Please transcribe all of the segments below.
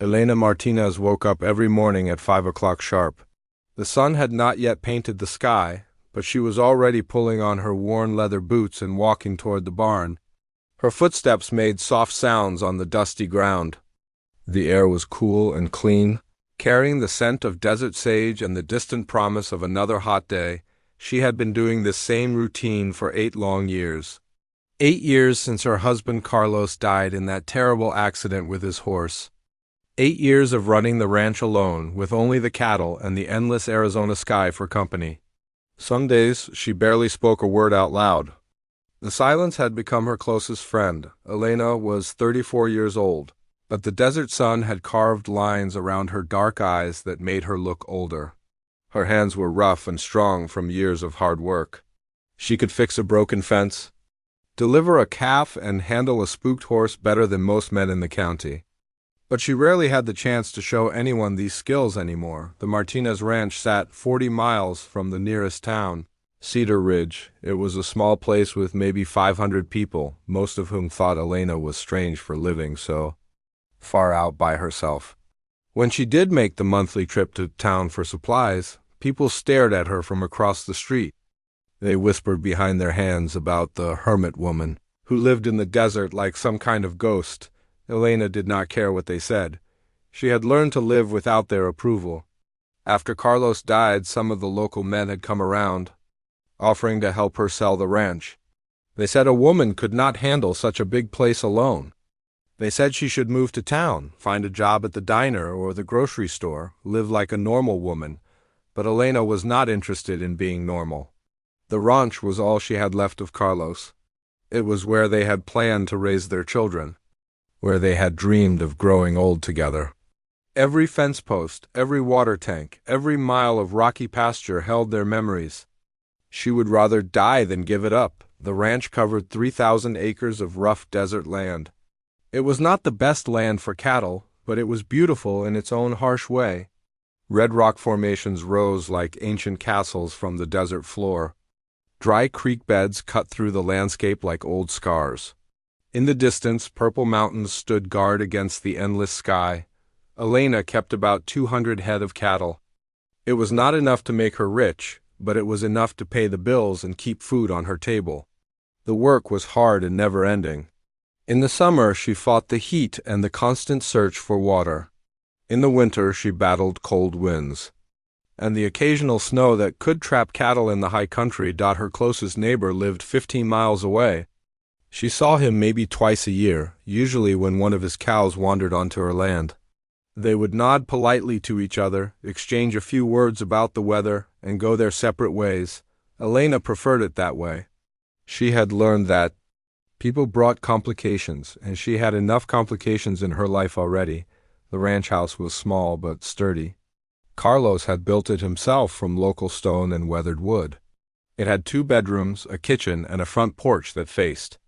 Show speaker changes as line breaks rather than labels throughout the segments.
Elena Martinez woke up every morning at 5 o'clock sharp. The sun had not yet painted the sky, but she was already pulling on her worn leather boots and walking toward the barn. Her footsteps made soft sounds on the dusty ground. The air was cool and clean, carrying the scent of desert sage and the distant promise of another hot day. She had been doing this same routine for 8 long years. 8 years since her husband Carlos died in that terrible accident with his horse. 8 years of running the ranch alone, with only the cattle and the endless Arizona sky for company. Some days she barely spoke a word out loud. The silence had become her closest friend. Elena was 34 years old, but the desert sun had carved lines around her dark eyes that made her look older. Her hands were rough and strong from years of hard work. She could fix a broken fence, deliver a calf, and handle a spooked horse better than most men in the county. But she rarely had the chance to show anyone these skills anymore. The Martinez Ranch sat 40 miles from the nearest town, Cedar Ridge. It was a small place with maybe 500 people, most of whom thought Elena was strange for living so far out by herself. When she did make the monthly trip to town for supplies, people stared at her from across the street. They whispered behind their hands about the hermit woman who lived in the desert like some kind of ghost. Elena did not care what they said. She had learned to live without their approval. After Carlos died, some of the local men had come around, offering to help her sell the ranch. They said a woman could not handle such a big place alone. They said she should move to town, find a job at the diner or the grocery store, live like a normal woman. But Elena was not interested in being normal. The ranch was all she had left of Carlos. It was where they had planned to raise their children, where they had dreamed of growing old together. Every fence post, every water tank, every mile of rocky pasture held their memories. She would rather die than give it up. The ranch covered 3,000 acres of rough desert land. It was not the best land for cattle, but it was beautiful in its own harsh way. Red rock formations rose like ancient castles from the desert floor. Dry creek beds cut through the landscape like old scars. In the distance, purple mountains stood guard against the endless sky. Elena kept about 200 head of cattle. It was not enough to make her rich, but it was enough to pay the bills and keep food on her table. The work was hard and never-ending. In the summer, she fought the heat and the constant search for water. In the winter, she battled cold winds and the occasional snow that could trap cattle in the high country. Her closest neighbor lived 15 miles away. She saw him maybe twice a year, usually when one of his cows wandered onto her land. They would nod politely to each other, exchange a few words about the weather, and go their separate ways. Elena preferred it that way. She had learned that people brought complications, and she had enough complications in her life already. The ranch house was small but sturdy. Carlos had built it himself from local stone and weathered wood. It had 2 bedrooms, a kitchen, and a front porch that faced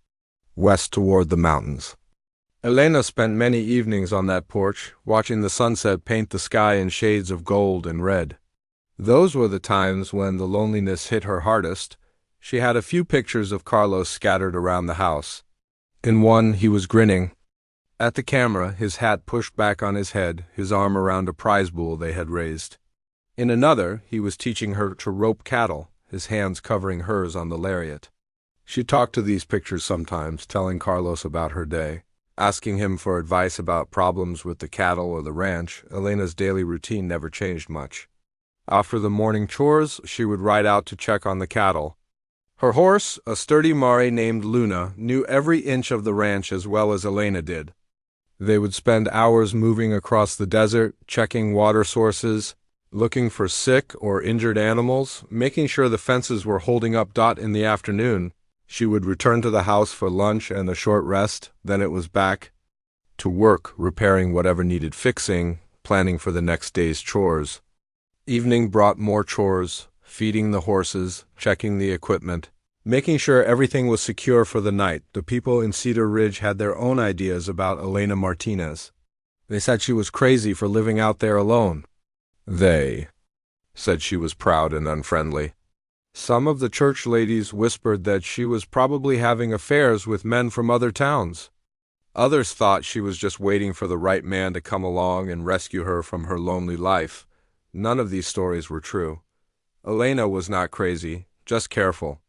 west toward the mountains. Elena spent many evenings on that porch, watching the sunset paint the sky in shades of gold and red. Those were the times when the loneliness hit her hardest. She had a few pictures of Carlos scattered around the house. In one, he was grinning at the camera, his hat pushed back on his head, his arm around a prize bull they had raised. In another, he was teaching her to rope cattle, his hands covering hers on the lariat. She talked to these pictures sometimes, telling Carlos about her day, asking him for advice about problems with the cattle or the ranch. Elena's daily routine never changed much. After the morning chores, she would ride out to check on the cattle. Her horse, a sturdy Mare named Luna, knew every inch of the ranch as well as Elena did. They would spend hours moving across the desert, checking water sources, looking for sick or injured animals, making sure the fences were holding up. In the afternoon, she would return to the house for lunch and a short rest. Then it was back to work, repairing whatever needed fixing, planning for the next day's chores. Evening brought more chores, feeding the horses, checking the equipment, making sure everything was secure for the night. The people in Cedar Ridge had their own ideas about Elena Martinez. They said she was crazy for living out there alone. They said she was proud and unfriendly. Some of the church ladies whispered that she was probably having affairs with men from other towns. Others thought she was just waiting for the right man to come along and rescue her from her lonely life. None of these stories were true. Elena was not crazy, just careful.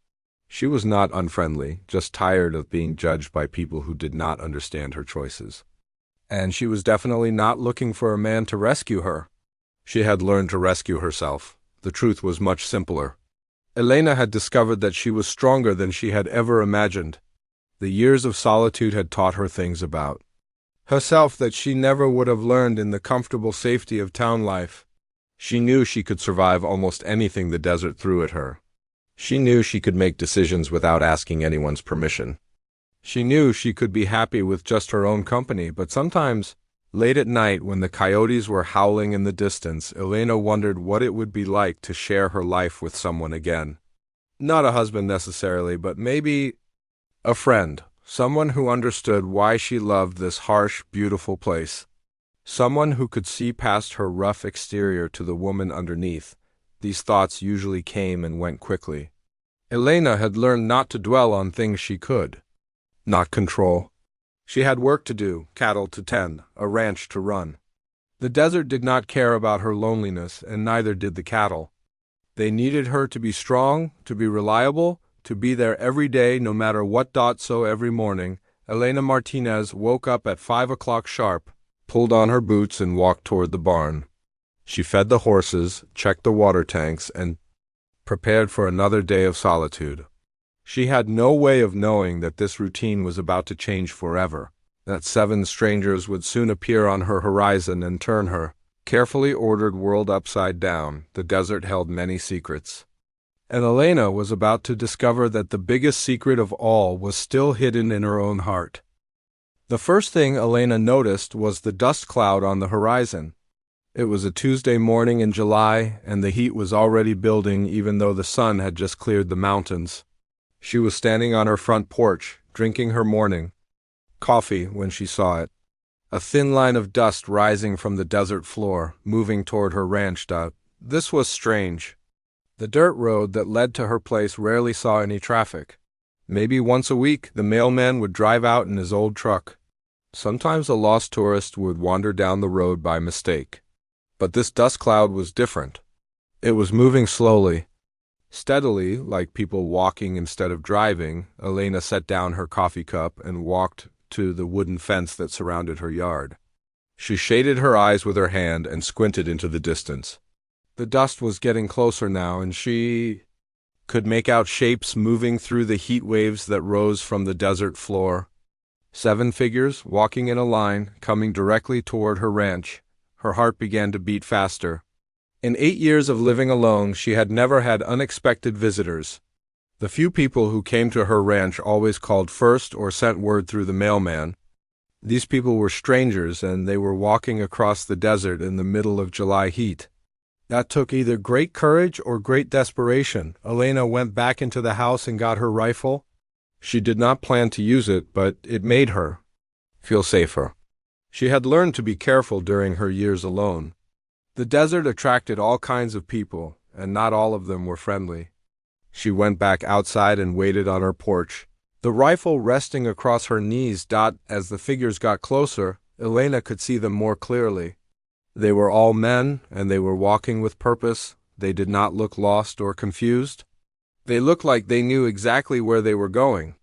She was not unfriendly, just tired of being judged by people who did not understand her choices. And she was definitely not looking for a man to rescue her. She had learned to rescue herself. The truth was much simpler. Elena had discovered that she was stronger than she had ever imagined. The years of solitude had taught her things about herself that she never would have learned in the comfortable safety of town life. She knew she could survive almost anything the desert threw at her. She knew she could make decisions without asking anyone's permission. She knew she could be happy with just her own company, but sometimes, late at night when the coyotes were howling in the distance, Elena wondered what it would be like to share her life with someone again. Not a husband necessarily, but maybe a friend, someone who understood why she loved this harsh, beautiful place. Someone who could see past her rough exterior to the woman underneath. These thoughts usually came and went quickly. Elena had learned not to dwell on things she could not control. She had work to do, cattle to tend, a ranch to run. The desert did not care about her loneliness, and neither did the cattle. They needed her to be strong, to be reliable, to be there every day no matter what. So every morning, Elena Martinez woke up at 5 o'clock sharp, pulled on her boots and walked toward the barn. She fed the horses, checked the water tanks, and prepared for another day of solitude. She had no way of knowing that this routine was about to change forever, that 7 strangers would soon appear on her horizon and turn her carefully ordered world upside down. The desert held many secrets. And Elena was about to discover that the biggest secret of all was still hidden in her own heart. The first thing Elena noticed was the dust cloud on the horizon. It was a Tuesday morning in July, and the heat was already building even though the sun had just cleared the mountains. She was standing on her front porch, drinking her morning coffee when she saw it. A thin line of dust rising from the desert floor, moving toward her ranch. This was strange. The dirt road that led to her place rarely saw any traffic. Maybe once a week the mailman would drive out in his old truck. Sometimes a lost tourist would wander down the road by mistake. But this dust cloud was different. It was moving slowly. Steadily, like people walking instead of driving, Elena set down her coffee cup and walked to the wooden fence that surrounded her yard. She shaded her eyes with her hand and squinted into the distance. The dust was getting closer now, and she could make out shapes moving through the heat waves that rose from the desert floor. 7 figures, walking in a line, coming directly toward her ranch. Her heart began to beat faster. In 8 years of living alone, she had never had unexpected visitors. The few people who came to her ranch always called first or sent word through the mailman. These people were strangers, and they were walking across the desert in the middle of July heat. That took either great courage or great desperation. Elena went back into the house and got her rifle. She did not plan to use it, but it made her feel safer. She had learned to be careful during her years alone. The desert attracted all kinds of people, and not all of them were friendly. She went back outside and waited on her porch, the rifle resting across her knees. As the figures got closer, Elena could see them more clearly. They were all men, and they were walking with purpose. They did not look lost or confused. They looked like they knew exactly where they were going.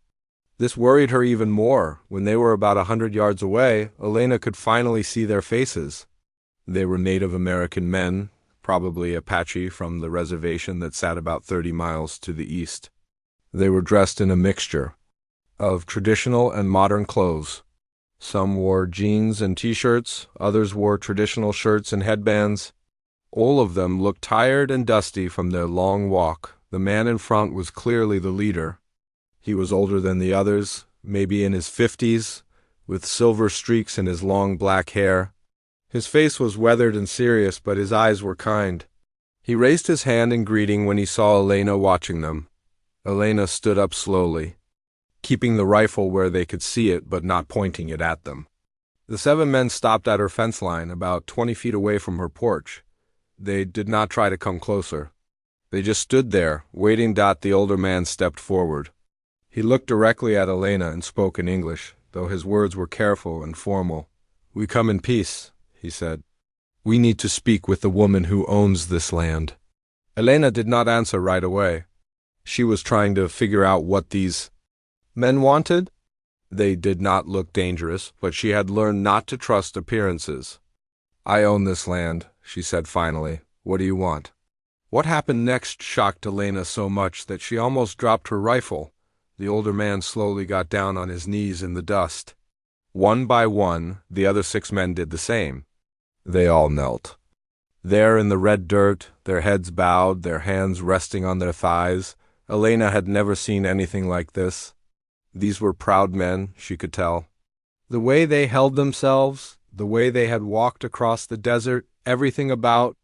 This worried her even more. When they were about 100 yards away, Elena could finally see their faces. They were Native American men, probably Apache from the reservation that sat about 30 miles to the east. They were dressed in a mixture of traditional and modern clothes. Some wore jeans and t-shirts, others wore traditional shirts and headbands. All of them looked tired and dusty from their long walk. The man in front was clearly the leader. He was older than the others, maybe in his 50s, with silver streaks in his long black hair. His face was weathered and serious, but his eyes were kind. He raised his hand in greeting when he saw Elena watching them. Elena stood up slowly, keeping the rifle where they could see it but not pointing it at them. The 7 men stopped at her fence line, about 20 feet away from her porch. They did not try to come closer. They just stood there, waiting. The older man stepped forward. He looked directly at Elena and spoke in English. though his words were careful and formal. "We come in peace," he said. "We need to speak with the woman who owns this land." Elena did not answer right away. She was trying to figure out what these men wanted. They did not look dangerous, but she had learned not to trust appearances. "I own this land," she said finally. "What do you want?" What happened next shocked Elena so much that she almost dropped her rifle. The older man slowly got down on his knees in the dust. One by one, the other 6 men did the same. They all knelt. There in the red dirt, their heads bowed, their hands resting on their thighs, Elena had never seen anything like this. These were proud men, she could tell. The way they held themselves, the way they had walked across the desert, everything about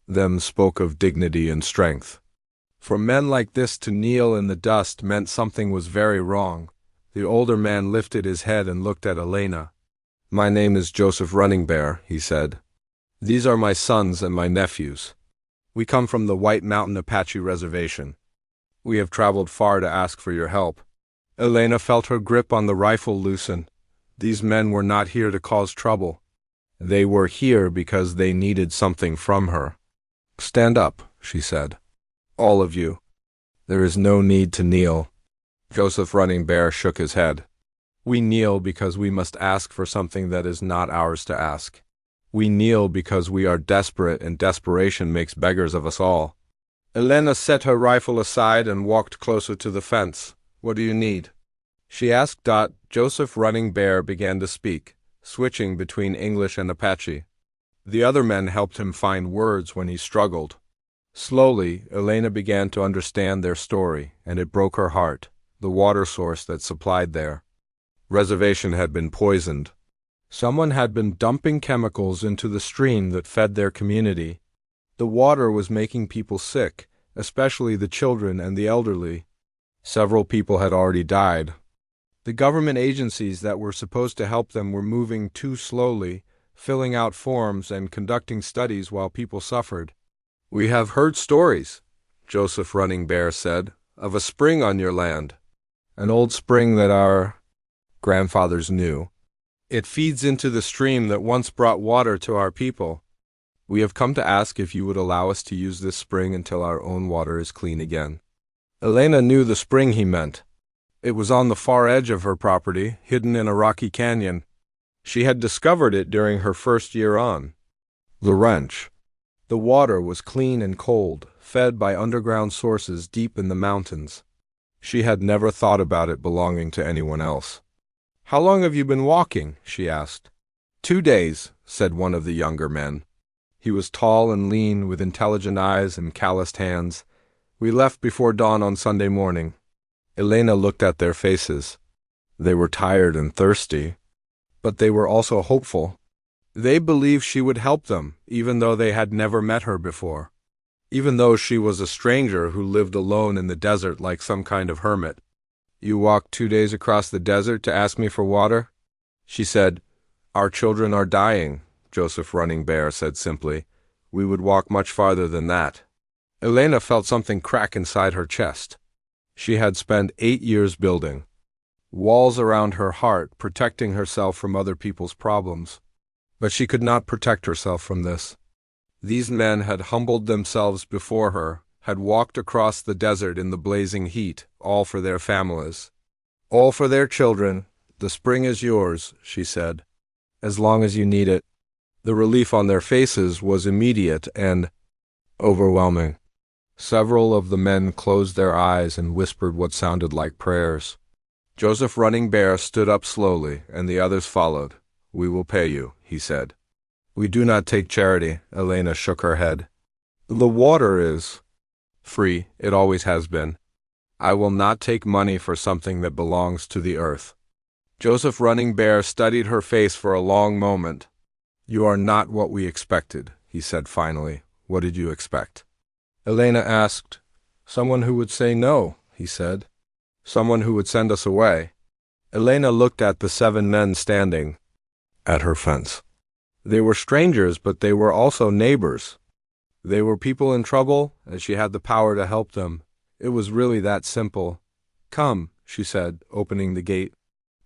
them spoke of dignity and strength. For men like this to kneel in the dust meant something was very wrong. The older man lifted his head and looked at Elena. "My name is Joseph Running Bear," he said. "These are my sons and my nephews. We come from the White Mountain Apache Reservation. We have traveled far to ask for your help." Elena felt her grip on the rifle loosen. These men were not here to cause trouble. They were here because they needed something from her. "Stand up," she said. "All of you. There is no need to kneel." Joseph Running Bear shook his head. "We kneel because we must ask for something that is not ours to ask. We kneel because we are desperate, and desperation makes beggars of us all." Elena set her rifle aside and walked closer to the fence. "What do you need?" she asked. Joseph Running Bear began to speak, switching between English and Apache. The other men helped him find words when he struggled. Slowly, Elena began to understand their story, and it broke her heart. The water source that supplied their reservation had been poisoned. Someone had been dumping chemicals into the stream that fed their community. The water was making people sick, especially the children and the elderly. Several people had already died. The government agencies that were supposed to help them were moving too slowly, filling out forms and conducting studies while people suffered. "We have heard stories," Joseph Running Bear said, "of a spring on your land. An old spring that our grandfathers knew. It feeds into the stream that once brought water to our people. We have come to ask if you would allow us to use this spring until our own water is clean again." Elena knew the spring he meant. It was on the far edge of her property, hidden in a rocky canyon. She had discovered it during her first year on the ranch. The water was clean and cold, fed by underground sources deep in the mountains. She had never thought about it belonging to anyone else. "How long have you been walking?" she asked. 2 days, said one of the younger men. He was tall and lean, with intelligent eyes and calloused hands. "We left before dawn on Sunday morning." Elena looked at their faces. They were tired and thirsty, but they were also hopeful. They believed she would help them, even though they had never met her before. Even though she was a stranger who lived alone in the desert like some kind of hermit. "You walked 2 days across the desert to ask me for water?" She said. "Our children are dying," Joseph Running Bear said simply. "We would walk much farther than that." Elena felt something crack inside her chest. She had spent 8 years building walls around her heart, protecting herself from other people's problems. But she could not protect herself from this. These men had humbled themselves before her, had walked across the desert in the blazing heat, all for their families. All for their children. "The spring is yours," she said, "as long as you need it." The relief on their faces was immediate and overwhelming. Several of the men closed their eyes and whispered what sounded like prayers. Joseph Running Bear stood up slowly, and the others followed. "We will pay you," he said. "We do not take charity," Elena shook her head. "The water is free. It always has been. I will not take money for something that belongs to the earth." Joseph Running Bear studied her face for a long moment. "You are not what we expected," he said finally. "What did you expect?" Elena asked. "Someone who would say no," he said. "Someone who would send us away." Elena looked at the 7 men standing at her fence. They were strangers, but they were also neighbors. They were people in trouble, and she had the power to help them. It was really that simple. "Come," she said, opening the gate.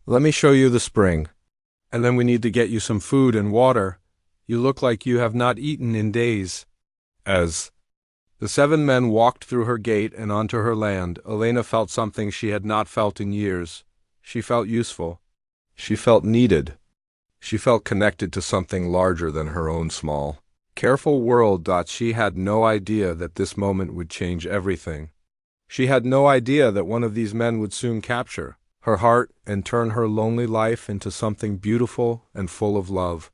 Let me show you the spring. And then we need to get you some food and water. You look like you have not eaten in days. As the 7 men walked through her gate and onto her land, Elena felt something she had not felt in years. She felt useful. She felt needed. She felt connected to something larger than her own small, careful world. She had no idea that this moment would change everything. She had no idea that one of these men would soon capture her heart and turn her lonely life into something beautiful and full of love.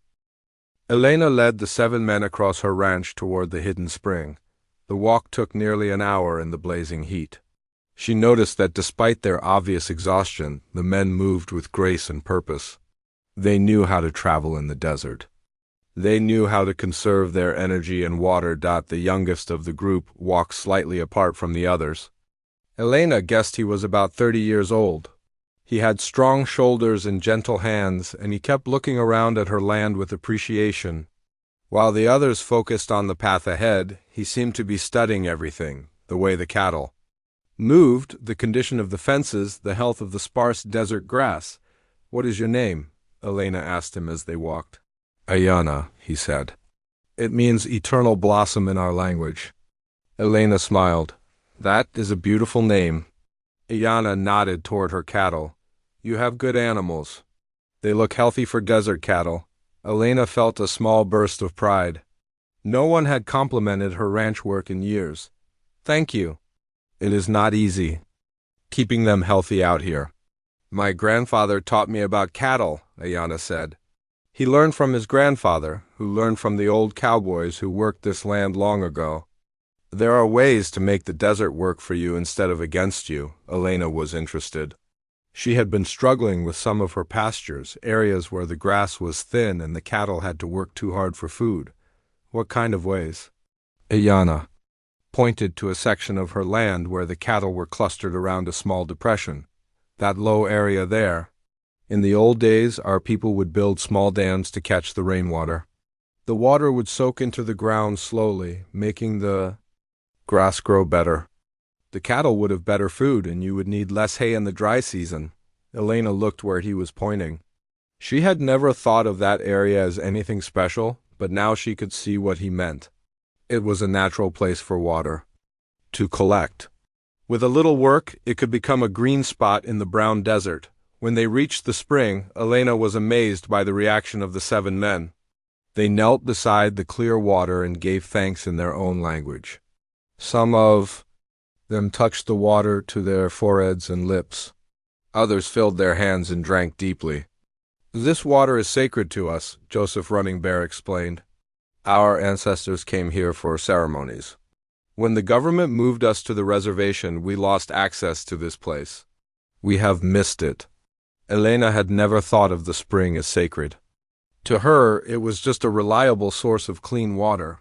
Elena led the 7 men across her ranch toward the hidden spring. The walk took nearly an hour in the blazing heat. She noticed that despite their obvious exhaustion, the men moved with grace and purpose. They knew how to travel in the desert. They knew how to conserve their energy and water. The youngest of the group walked slightly apart from the others. Elena guessed he was about 30 years old. He had strong shoulders and gentle hands, and he kept looking around at her land with appreciation. While the others focused on the path ahead, he seemed to be studying everything, the way the cattle moved, the condition of the fences, the health of the sparse desert grass. "What is your name?" Elena asked him as they walked. "Ayana," he said. "It means eternal blossom in our language." Elena smiled. "That is a beautiful name." Ayana nodded toward her cattle. "You have good animals. They look healthy for desert cattle." Elena felt a small burst of pride. No one had complimented her ranch work in years. "Thank you. It is not easy keeping them healthy out here." "My grandfather taught me about cattle," Ayana said. "He learned from his grandfather, who learned from the old cowboys who worked this land long ago." "There are ways to make the desert work for you instead of against you." Elena was interested. She had been struggling with some of her pastures, areas where the grass was thin and the cattle had to work too hard for food. "What kind of ways?" Ayana pointed to a section of her land where the cattle were clustered around a small depression. "That low area there. In the old days, our people would build small dams to catch the rainwater. The water would soak into the ground slowly, making the grass grow better. The cattle would have better food, and you would need less hay in the dry season." Elena looked where he was pointing. She had never thought of that area as anything special, but now she could see what he meant. It was a natural place for water to collect. With a little work, it could become a green spot in the brown desert. When they reached the spring, Elena was amazed by the reaction of the 7 men. They knelt beside the clear water and gave thanks in their own language. Some of them touched the water to their foreheads and lips. Others filled their hands and drank deeply. "This water is sacred to us," Joseph Running Bear explained. "Our ancestors came here for ceremonies. When the government moved us to the reservation, we lost access to this place. We have missed it." Elena had never thought of the spring as sacred. To her, it was just a reliable source of clean water.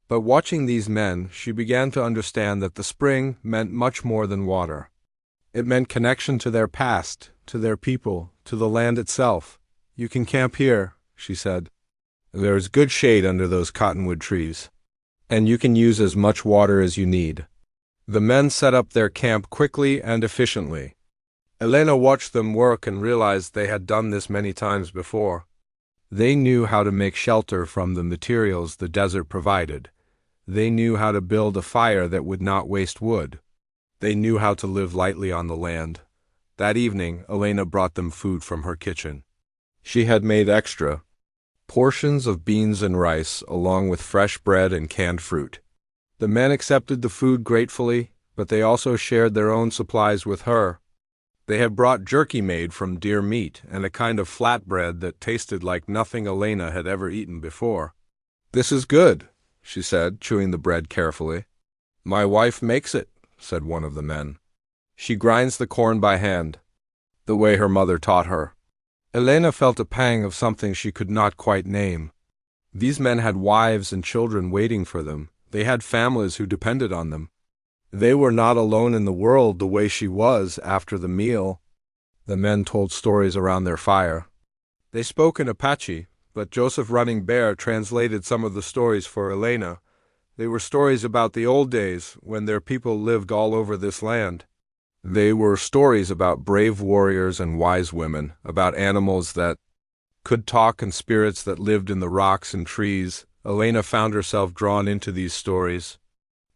But watching these men, she began to understand that the spring meant much more than water. It meant connection to their past, to their people, to the land itself. "You can camp here," she said. "There is good shade under those cottonwood trees, and you can use as much water as you need." The men set up their camp quickly and efficiently. Elena watched them work and realized they had done this many times before. They knew how to make shelter from the materials the desert provided. They knew how to build a fire that would not waste wood. They knew how to live lightly on the land. That evening, Elena brought them food from her kitchen. She had made extra portions of beans and rice, along with fresh bread and canned fruit. The men accepted the food gratefully, but they also shared their own supplies with her. They had brought jerky made from deer meat and a kind of flatbread that tasted like nothing Elena had ever eaten before. "This is good," she said, chewing the bread carefully. "My wife makes it," said one of the men. "She grinds the corn by hand, the way her mother taught her." Elena felt a pang of something she could not quite name. These men had wives and children waiting for them. They had families who depended on them. They were not alone in the world the way she was after the meal. The men told stories around their fire. They spoke in Apache, but Joseph Running Bear translated some of the stories for Elena. They were stories about the old days when their people lived all over this land. They were stories about brave warriors and wise women, about animals that could talk and spirits that lived in the rocks and trees. Elena found herself drawn into these stories.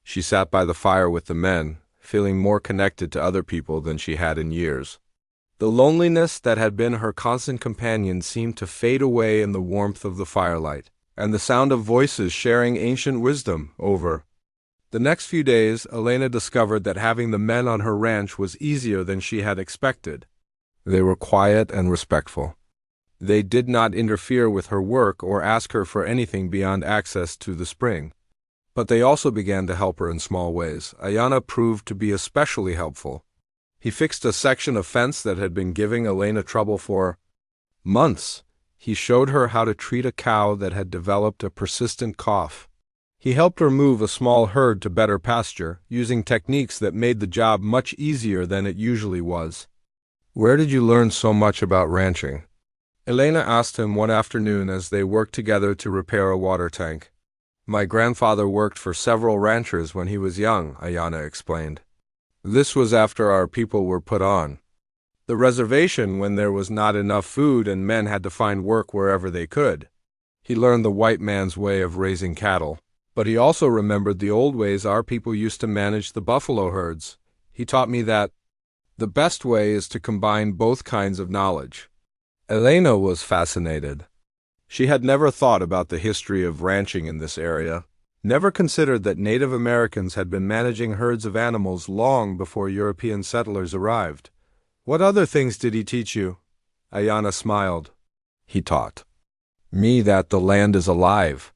She sat by the fire with the men, feeling more connected to other people than she had in years. The loneliness that had been her constant companion seemed to fade away in the warmth of the firelight, and the sound of voices sharing ancient wisdom over. The next few days, Elena discovered that having the men on her ranch was easier than she had expected. They were quiet and respectful. They did not interfere with her work or ask her for anything beyond access to the spring. But they also began to help her in small ways. Ayana proved to be especially helpful. He fixed a section of fence that had been giving Elena trouble for months. He showed her how to treat a cow that had developed a persistent cough. He helped her move a small herd to better pasture, using techniques that made the job much easier than it usually was. "Where did you learn so much about ranching?" Elena asked him one afternoon as they worked together to repair a water tank. "My grandfather worked for several ranchers when he was young," Ayana explained. "This was after our people were put on the reservation when there was not enough food and men had to find work wherever they could. He learned the white man's way of raising cattle, but he also remembered the old ways our people used to manage the buffalo herds. He taught me that the best way is to combine both kinds of knowledge." Elena was fascinated. She had never thought about the history of ranching in this area, never considered that Native Americans had been managing herds of animals long before European settlers arrived. "What other things did he teach you?" Ayana smiled. "He taught me that the land is alive.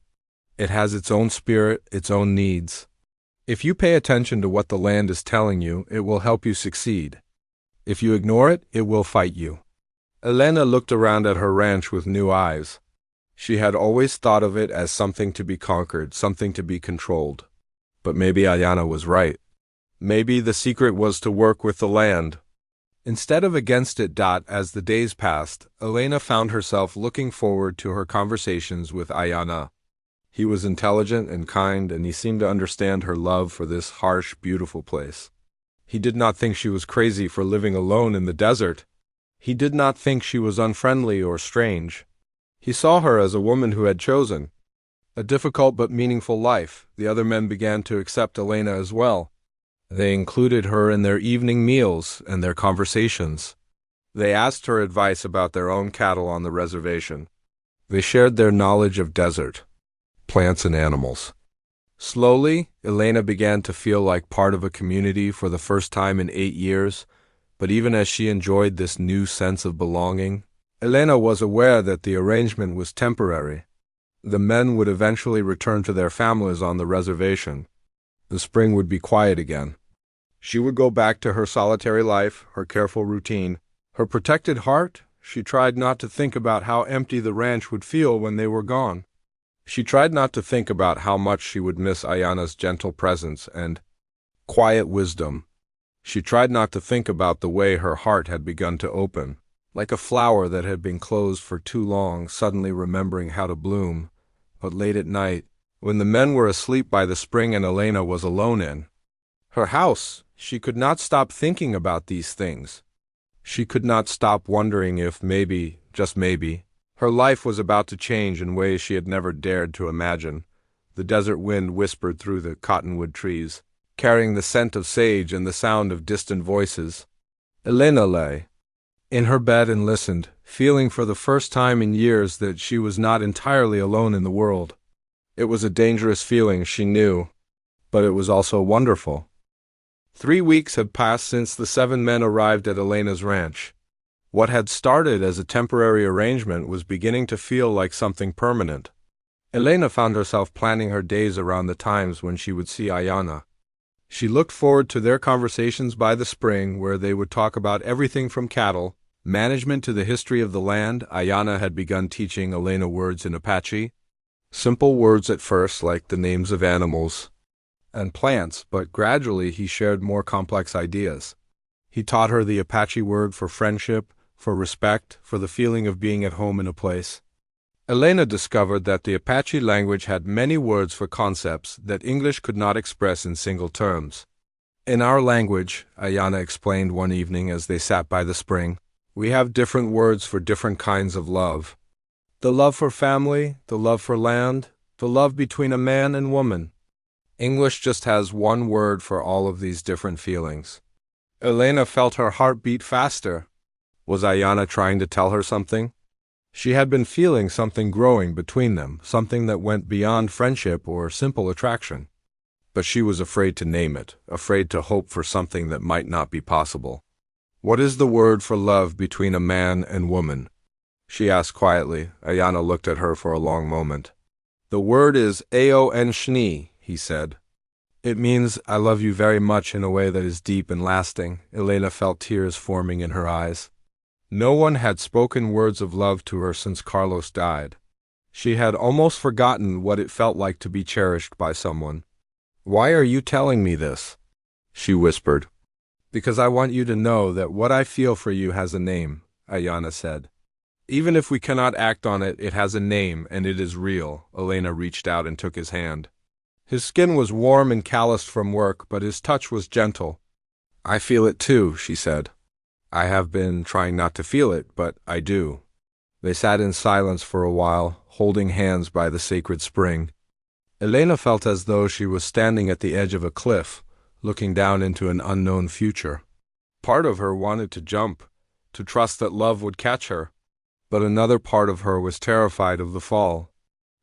It has its own spirit, its own needs. If you pay attention to what the land is telling you, it will help you succeed. If you ignore it, it will fight you." Elena looked around at her ranch with new eyes. She had always thought of it as something to be conquered, something to be controlled. But maybe Ayana was right. Maybe the secret was to work with the land instead of against it. As the days passed, Elena found herself looking forward to her conversations with Ayana. He was intelligent and kind, and he seemed to understand her love for this harsh, beautiful place. He did not think she was crazy for living alone in the desert. He did not think she was unfriendly or strange. He saw her as a woman who had chosen a difficult but meaningful life. The other men began to accept Elena as well. They included her in their evening meals and their conversations. They asked her advice about their own cattle on the reservation. They shared their knowledge of desert, plants and animals. Slowly, Elena began to feel like part of a community for the first time in 8 years. But even as she enjoyed this new sense of belonging, Elena was aware that the arrangement was temporary. The men would eventually return to their families on the reservation. The spring would be quiet again. She would go back to her solitary life, her careful routine. Her protected heart, she tried not to think about how empty the ranch would feel when they were gone. She tried not to think about how much she would miss Ayana's gentle presence and quiet wisdom. She tried not to think about the way her heart had begun to open, like a flower that had been closed for too long, suddenly remembering how to bloom. But late at night, when the men were asleep by the spring and Elena was alone in her house, she could not stop thinking about these things. She could not stop wondering if maybe, just maybe, her life was about to change in ways she had never dared to imagine. The desert wind whispered through the cottonwood trees, carrying the scent of sage and the sound of distant voices. Elena lay in her bed and listened, feeling for the first time in years that she was not entirely alone in the world. It was a dangerous feeling, she knew, but it was also wonderful. 3 weeks had passed since the 7 men arrived at Elena's ranch. What had started as a temporary arrangement was beginning to feel like something permanent. Elena found herself planning her days around the times when she would see Ayana. She looked forward to their conversations by the spring, where they would talk about everything from cattle, management to the history of the land. Ayana had begun teaching Elena words in Apache. Simple words at first, like the names of animals and plants, but gradually he shared more complex ideas. He taught her the Apache word for friendship, for respect, for the feeling of being at home in a place. Elena discovered that the Apache language had many words for concepts that English could not express in single terms. In our language, Ayana explained one evening as they sat by the spring, we have different words for different kinds of love. The love for family, the love for land, the love between a man and woman. English just has one word for all of these different feelings. Elena felt her heart beat faster. Was Ayana trying to tell her something? She had been feeling something growing between them, something that went beyond friendship or simple attraction. But she was afraid to name it, afraid to hope for something that might not be possible. What is the word for love between a man and woman? She asked quietly. Ayana looked at her for a long moment. The word is Aon Shni, he said. It means I love you very much in a way that is deep and lasting. Elena felt tears forming in her eyes. No one had spoken words of love to her since Carlos died. She had almost forgotten what it felt like to be cherished by someone. Why are you telling me this? She whispered. Because I want you to know that what I feel for you has a name, Ayana said. Even if we cannot act on it, it has a name and it is real. Elena reached out and took his hand. His skin was warm and calloused from work, but his touch was gentle. I feel it too, she said. I have been trying not to feel it, but I do. They sat in silence for a while, holding hands by the sacred spring. Elena felt as though she was standing at the edge of a cliff, looking down into an unknown future. Part of her wanted to jump, to trust that love would catch her, but another part of her was terrified of the fall.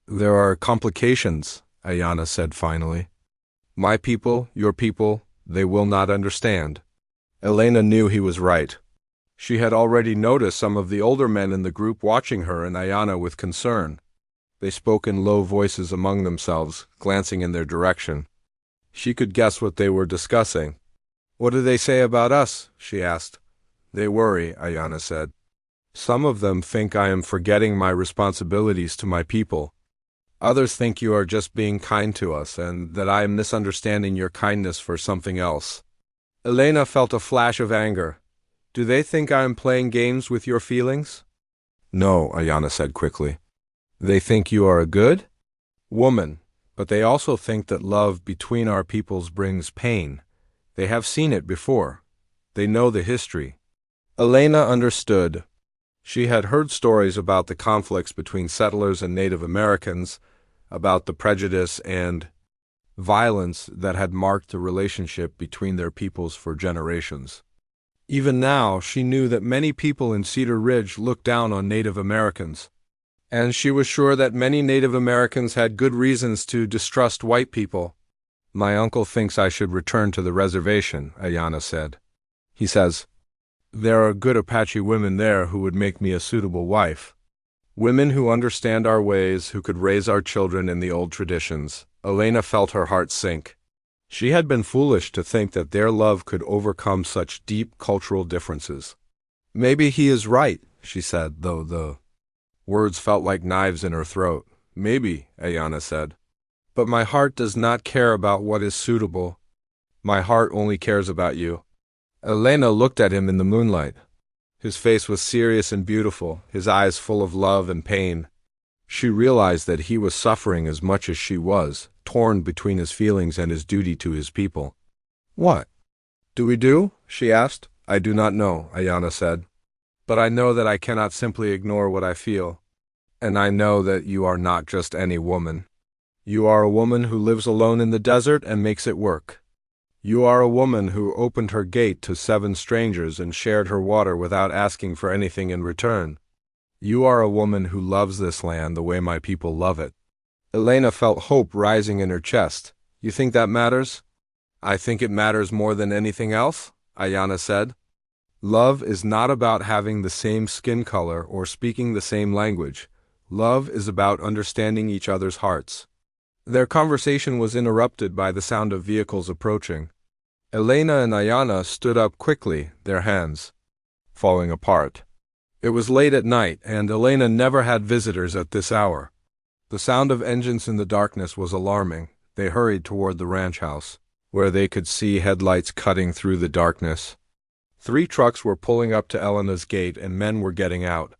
There are complications, Ayana said finally. My people, your people, they will not understand. Elena knew he was right. She had already noticed some of the older men in the group watching her and Ayana with concern. They spoke in low voices among themselves, glancing in their direction. She could guess what they were discussing. What do they say about us? She asked. They worry, Ayana said. Some of them think I am forgetting my responsibilities to my people. Others think you are just being kind to us and that I am misunderstanding your kindness for something else. Elena felt a flash of anger. Do they think I am playing games with your feelings? No, Ayana said quickly. They think you are a good woman, but they also think that love between our peoples brings pain. They have seen it before. They know the history. Elena understood. She had heard stories about the conflicts between settlers and Native Americans, about the prejudice and violence that had marked the relationship between their peoples for generations. Even now, she knew that many people in Cedar Ridge looked down on Native Americans, and she was sure that many Native Americans had good reasons to distrust white people. My uncle thinks I should return to the reservation, Ayana said. He says, there are good Apache women there who would make me a suitable wife. Women who understand our ways, who could raise our children in the old traditions. Elena felt her heart sink. She had been foolish to think that their love could overcome such deep cultural differences. Maybe he is right, she said, though the words felt like knives in her throat. Maybe, Ayana said. But my heart does not care about what is suitable. My heart only cares about you. Elena looked at him in the moonlight. His face was serious and beautiful, his eyes full of love and pain. She realized that he was suffering as much as she was, torn between his feelings and his duty to his people. What do we do? She asked. I do not know, Ayana said. But I know that I cannot simply ignore what I feel. And I know that you are not just any woman. You are a woman who lives alone in the desert and makes it work. You are a woman who opened her gate to 7 strangers and shared her water without asking for anything in return. You are a woman who loves this land the way my people love it. Elena felt hope rising in her chest. You think that matters? I think it matters more than anything else, Ayana said. Love is not about having the same skin color or speaking the same language. Love is about understanding each other's hearts. Their conversation was interrupted by the sound of vehicles approaching. Elena and Ayana stood up quickly, their hands falling apart. It was late at night, and Elena never had visitors at this hour. The sound of engines in the darkness was alarming. They hurried toward the ranch house, where they could see headlights cutting through the darkness. 3 trucks were pulling up to Elena's gate, and men were getting out.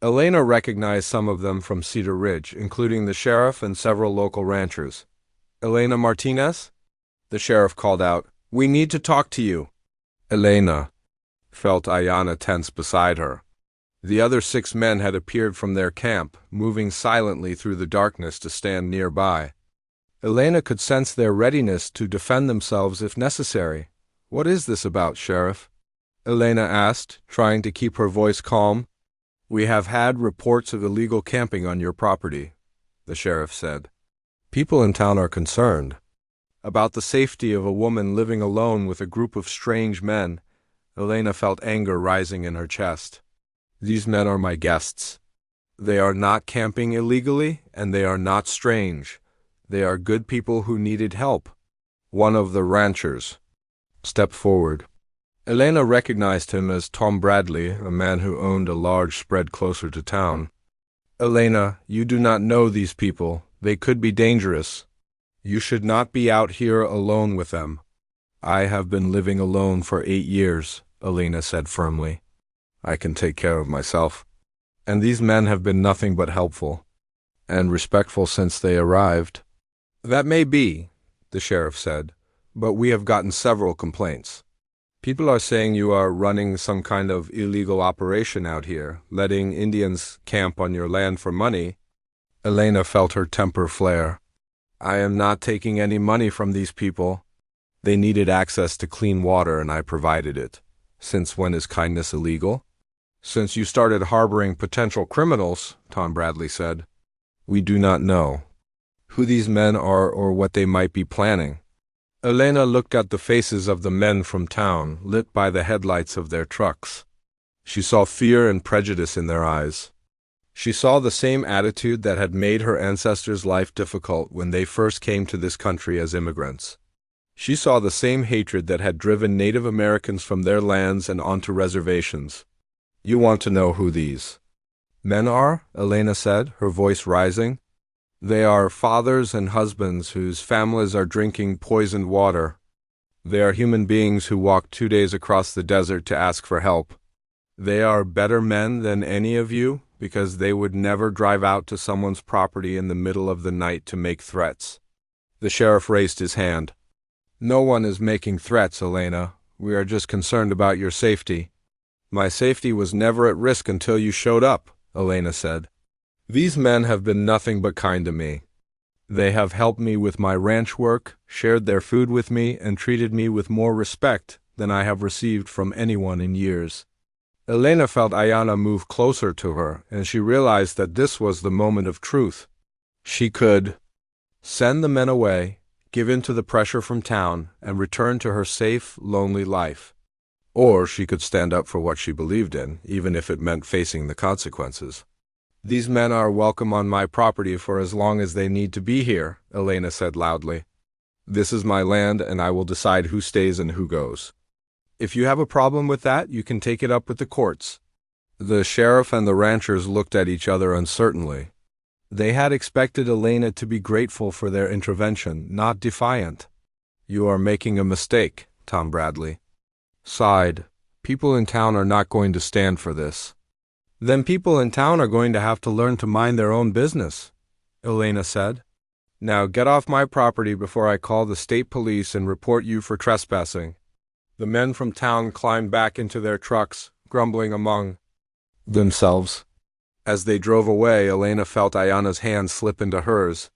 Elena recognized some of them from Cedar Ridge, including the sheriff and several local ranchers. Elena Martinez? The sheriff called out. We need to talk to you. Elena felt Ayana tense beside her. The other 6 men had appeared from their camp, moving silently through the darkness to stand nearby. Elena could sense their readiness to defend themselves if necessary. What is this about, Sheriff? Elena asked, trying to keep her voice calm. We have had reports of illegal camping on your property, the sheriff said. People in town are concerned about the safety of a woman living alone with a group of strange men. Elena felt anger rising in her chest. These men are my guests. They are not camping illegally, and they are not strange. They are good people who needed help. One of the ranchers stepped forward. Elena recognized him as Tom Bradley, a man who owned a large spread closer to town. Elena, you do not know these people. They could be dangerous. You should not be out here alone with them. I have been living alone for 8 years, Elena said firmly. I can take care of myself. And these men have been nothing but helpful and respectful since they arrived. That may be, the sheriff said, but we have gotten several complaints. People are saying you are running some kind of illegal operation out here, letting Indians camp on your land for money. Elena felt her temper flare. I am not taking any money from these people. They needed access to clean water and I provided it. Since when is kindness illegal? Since you started harboring potential criminals, Tom Bradley said. We do not know who these men are or what they might be planning. Elena looked at the faces of the men from town, lit by the headlights of their trucks. She saw fear and prejudice in their eyes. She saw the same attitude that had made her ancestors' life difficult when they first came to this country as immigrants. She saw the same hatred that had driven Native Americans from their lands and onto reservations. You want to know who these men are? Elena said, her voice rising. They are fathers and husbands whose families are drinking poisoned water. They are human beings who walked 2 days across the desert to ask for help. They are better men than any of you because they would never drive out to someone's property in the middle of the night to make threats. The sheriff raised his hand. No one is making threats, Elena. We are just concerned about your safety. My safety was never at risk until you showed up, Elena said. These men have been nothing but kind to me. They have helped me with my ranch work, shared their food with me, and treated me with more respect than I have received from anyone in years. Elena felt Ayana move closer to her, and she realized that this was the moment of truth. She could send the men away, give in to the pressure from town, and return to her safe, lonely life. Or she could stand up for what she believed in, even if it meant facing the consequences. These men are welcome on my property for as long as they need to be here, Elena said loudly. This is my land, and I will decide who stays and who goes. If you have a problem with that, you can take it up with the courts. The sheriff and the ranchers looked at each other uncertainly. They had expected Elena to be grateful for their intervention, not defiant. You are making a mistake, Tom Bradley sighed. People in town are not going to stand for this. Then people in town are going to have to learn to mind their own business, Elena said. Now get off my property before I call the state police and report you for trespassing. The men from town climbed back into their trucks, grumbling among themselves. As they drove away, Elena felt Ayana's hand slip into hers.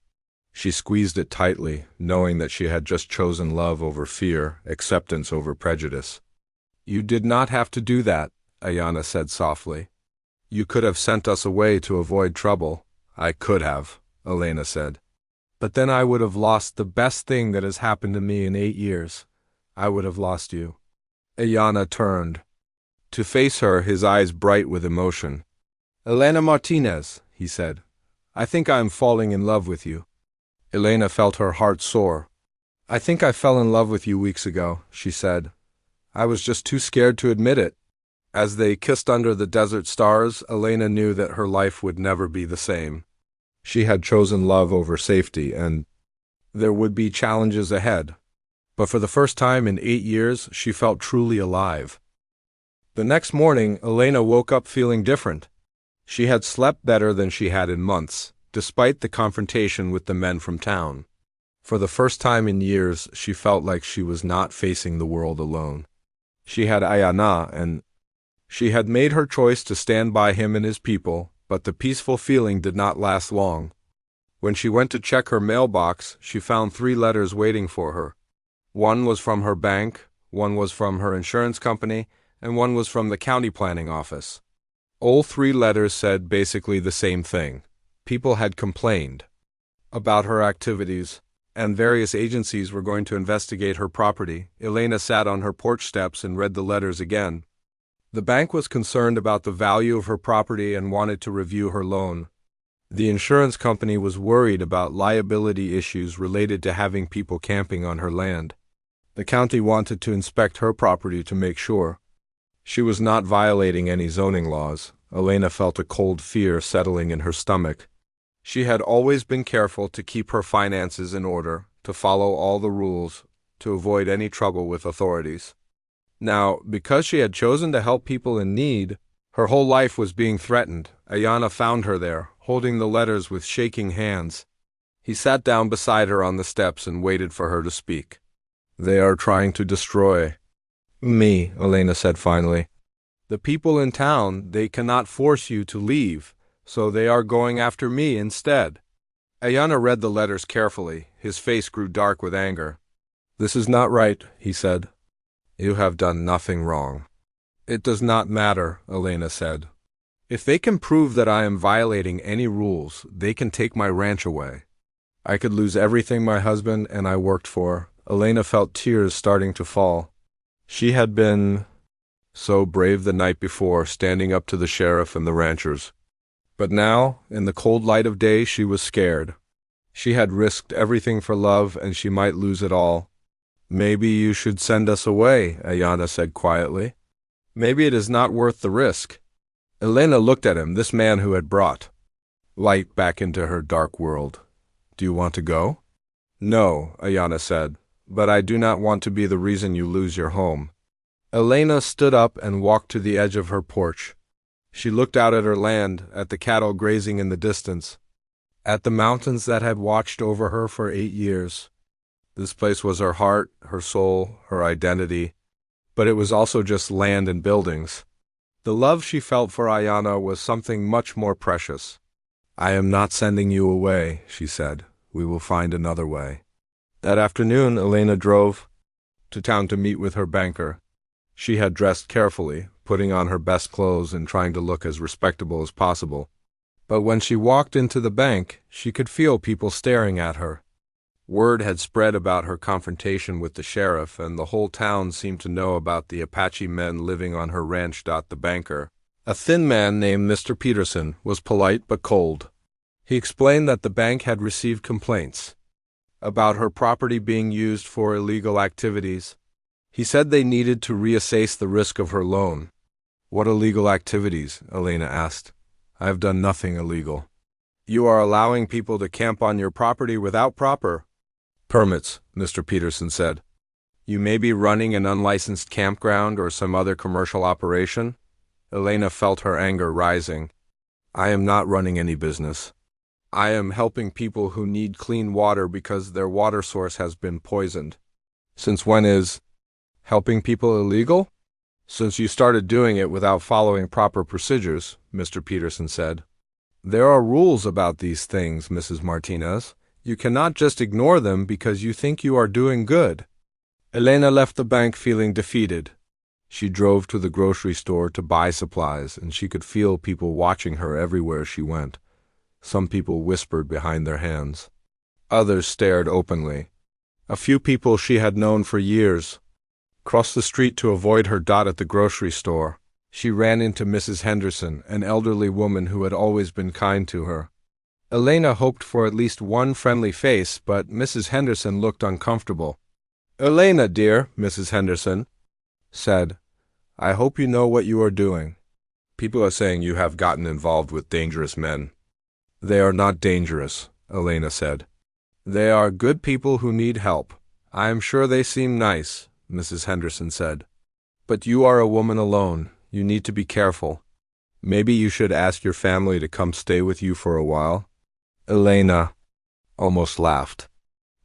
She squeezed it tightly, knowing that she had just chosen love over fear, acceptance over prejudice. You did not have to do that, Ayana said softly. You could have sent us away to avoid trouble. I could have, Elena said. But then I would have lost the best thing that has happened to me in 8 years. I would have lost you. Ayana turned to face her, his eyes bright with emotion. Elena Martinez, he said, I think I am falling in love with you. Elena felt her heart soar. I think I fell in love with you weeks ago, she said. I was just too scared to admit it. As they kissed under the desert stars, Elena knew that her life would never be the same. She had chosen love over safety, and there would be challenges ahead. But for the first time in 8 years, she felt truly alive. The next morning, Elena woke up feeling different. She had slept better than she had in months, despite the confrontation with the men from town. For the first time in years, she felt like she was not facing the world alone. She had Ayana, and she had made her choice to stand by him and his people, but the peaceful feeling did not last long. When she went to check her mailbox, she found 3 letters waiting for her. One was from her bank, one was from her insurance company, and one was from the county planning office. All 3 letters said basically the same thing. People had complained about her activities, and various agencies were going to investigate her property. Elena sat on her porch steps and read the letters again. The bank was concerned about the value of her property and wanted to review her loan. The insurance company was worried about liability issues related to having people camping on her land. The county wanted to inspect her property to make sure she was not violating any zoning laws. Elena felt a cold fear settling in her stomach. She had always been careful to keep her finances in order, to follow all the rules, to avoid any trouble with authorities. Now, because she had chosen to help people in need, her whole life was being threatened. Ayana found her there, holding the letters with shaking hands. He sat down beside her on the steps and waited for her to speak. "They are trying to destroy me," Elena said finally. "The people in town, they cannot force you to leave, so they are going after me instead." Ayana read the letters carefully. His face grew dark with anger. "This is not right," he said. "You have done nothing wrong." "It does not matter," Elena said. "If they can prove that I am violating any rules, they can take my ranch away. I could lose everything my husband and I worked for." Elena felt tears starting to fall. She had been so brave the night before, standing up to the sheriff and the ranchers. But now, in the cold light of day, she was scared. She had risked everything for love, and she might lose it all. "Maybe you should send us away," Ayana said quietly. "Maybe it is not worth the risk." Elena looked at him, this man who had brought light back into her dark world. "Do you want to go?" "No," Ayana said, "but I do not want to be the reason you lose your home." Elena stood up and walked to the edge of her porch. She looked out at her land, at the cattle grazing in the distance, at the mountains that had watched over her for 8 years. This place was her heart, her soul, her identity, but it was also just land and buildings. The love she felt for Ayana was something much more precious. "I am not sending you away," she said. "We will find another way." That afternoon, Elena drove to town to meet with her banker. She had dressed carefully, putting on her best clothes and trying to look as respectable as possible. But when she walked into the bank, she could feel people staring at her. Word had spread about her confrontation with the sheriff, and the whole town seemed to know about the Apache men living on her ranch. The banker, a thin man named Mr. Peterson, was polite but cold. He explained that the bank had received complaints about her property being used for illegal activities. He said they needed to reassess the risk of her loan. "What illegal activities?" Elena asked. "I have done nothing illegal." "You are allowing people to camp on your property without proper permits," Mr. Peterson said. "You may be running an unlicensed campground or some other commercial operation." Elena felt her anger rising. "I am not running any business. I am helping people who need clean water because their water source has been poisoned." "Since when is helping people illegal?" "Since you started doing it without following proper procedures," Mr. Peterson said. "There are rules about these things, Mrs. Martinez. You cannot just ignore them because you think you are doing good." Elena left the bank feeling defeated. She drove to the grocery store to buy supplies, and she could feel people watching her everywhere she went. Some people whispered behind their hands. Others stared openly. A few people she had known for years crossed the street to avoid her. At the grocery store, she ran into Mrs. Henderson, an elderly woman who had always been kind to her. Elena hoped for at least one friendly face, but Mrs. Henderson looked uncomfortable. "Elena, dear," Mrs. Henderson said, "I hope you know what you are doing. People are saying you have gotten involved with dangerous men." "They are not dangerous," Elena said. "They are good people who need help. I am sure they seem nice," Mrs. Henderson said. "But you are a woman alone. You need to be careful. Maybe you should ask your family to come stay with you for a while." Elena almost laughed.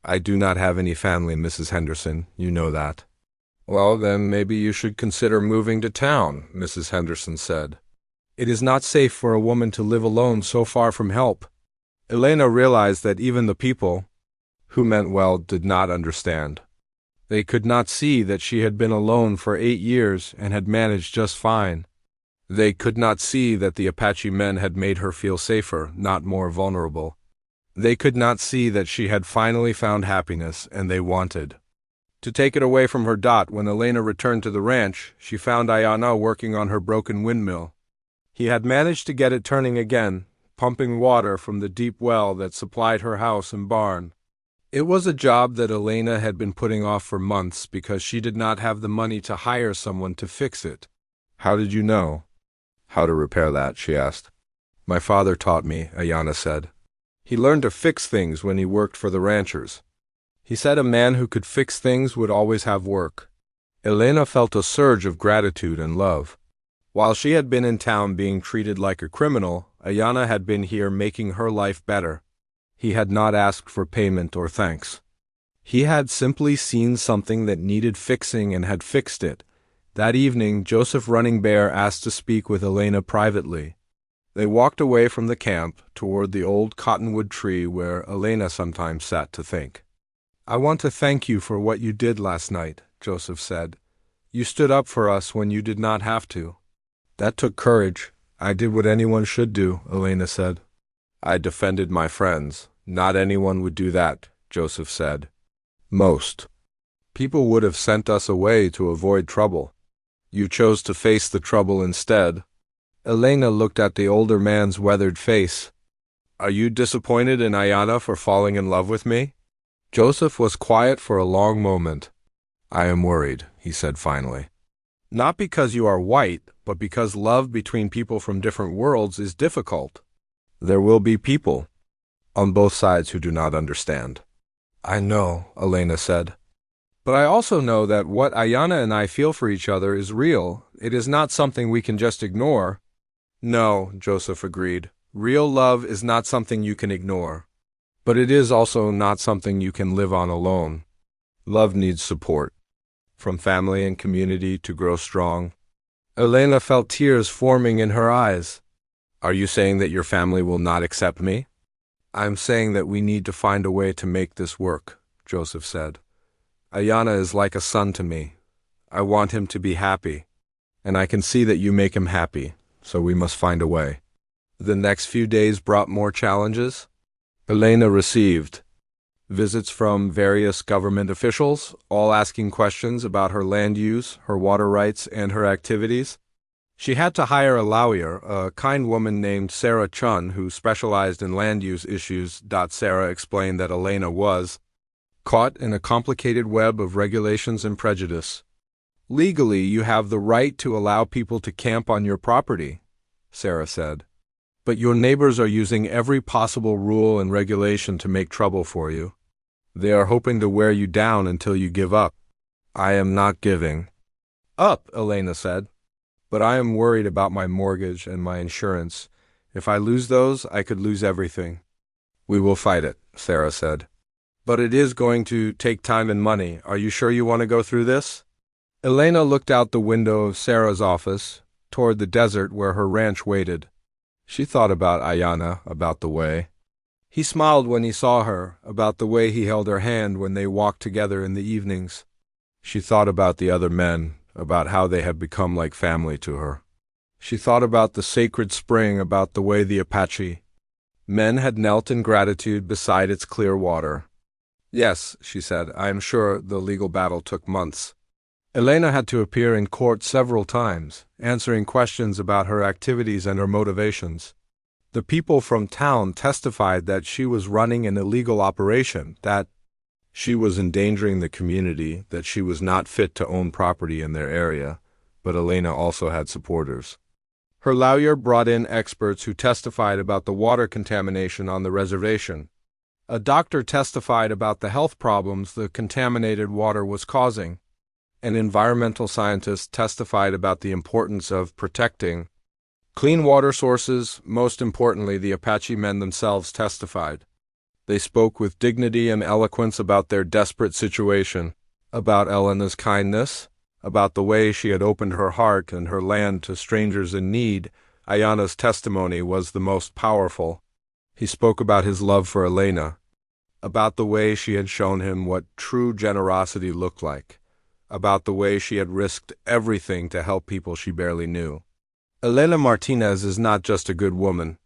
I do not have any family, Mrs. Henderson. You know that. Well, then maybe you should consider moving to town, Mrs. Henderson said. It is not safe for a woman to live alone so far from help. Elena realized that even the people, who meant well, did not understand. They could not see that she had been alone for 8 years and had managed just fine. They could not see that the Apache men had made her feel safer, not more vulnerable. They could not see that she had finally found happiness, and they wanted to take it away from her. When Elena returned to the ranch, she found Ayana working on her broken windmill. He had managed to get it turning again, pumping water from the deep well that supplied her house and barn. It was a job that Elena had been putting off for months because she did not have the money to hire someone to fix it. How did you know how to repair that? She asked. My father taught me, Ayana said. He learned to fix things when he worked for the ranchers. He said a man who could fix things would always have work. Elena felt a surge of gratitude and love. While she had been in town being treated like a criminal, Ayana had been here making her life better. He had not asked for payment or thanks. He had simply seen something that needed fixing and had fixed it. That evening, Joseph Running Bear asked to speak with Elena privately. They walked away from the camp toward the old cottonwood tree where Elena sometimes sat to think. I want to thank you for what you did last night, Joseph said. You stood up for us when you did not have to. That took courage. I did what anyone should do, Elena said. I defended my friends. Not anyone would do that, Joseph said. Most people would have sent us away to avoid trouble. You chose to face the trouble instead. Elena looked at the older man's weathered face. Are you disappointed in Ayana for falling in love with me? Joseph was quiet for a long moment. I am worried, he said finally. Not because you are white, but because love between people from different worlds is difficult. There will be people on both sides who do not understand. I know, Elena said. But I also know that what Ayana and I feel for each other is real. It is not something we can just ignore. No, Joseph agreed. Real love is not something you can ignore. But it is also not something you can live on alone. Love needs support, from family and community to grow strong. Elena felt tears forming in her eyes. Are you saying that your family will not accept me? I'm saying that we need to find a way to make this work, Joseph said. Ayana is like a son to me. I want him to be happy, and I can see that you make him happy, so we must find a way. The next few days brought more challenges. Elena received visits from various government officials, all asking questions about her land use, her water rights, and her activities. She had to hire a lawyer, a kind woman named Sarah Chun, who specialized in land use issues. Sarah explained that Elena was caught in a complicated web of regulations and prejudice. Legally, you have the right to allow people to camp on your property, Sarah said. But your neighbors are using every possible rule and regulation to make trouble for you. They are hoping to wear you down until you give up. I am not giving up, Elena said. But I am worried about my mortgage and my insurance. If I lose those, I could lose everything. We will fight it, Sarah said. But it is going to take time and money. Are you sure you want to go through this? Elena looked out the window of Sarah's office, toward the desert where her ranch waited. She thought about Ayana, about the way he smiled when he saw her, about the way he held her hand when they walked together in the evenings. She thought about the other men, about how they had become like family to her. She thought about the sacred spring, about the way the Apache men had knelt in gratitude beside its clear water. Yes, she said, I am sure the legal battle took months. Elena had to appear in court several times, answering questions about her activities and her motivations. The people from town testified that she was running an illegal operation, that she was endangering the community, that she was not fit to own property in their area, but Elena also had supporters. Her lawyer brought in experts who testified about the water contamination on the reservation. A doctor testified about the health problems the contaminated water was causing. An environmental scientist testified about the importance of protecting clean water sources. Most importantly, the Apache men themselves testified. They spoke with dignity and eloquence about their desperate situation, about Elena's kindness, about the way she had opened her heart and her land to strangers in need. Ayana's testimony was the most powerful. He spoke about his love for Elena, about the way she had shown him what true generosity looked like, about the way she had risked everything to help people she barely knew. Elena Martinez is not just a good woman.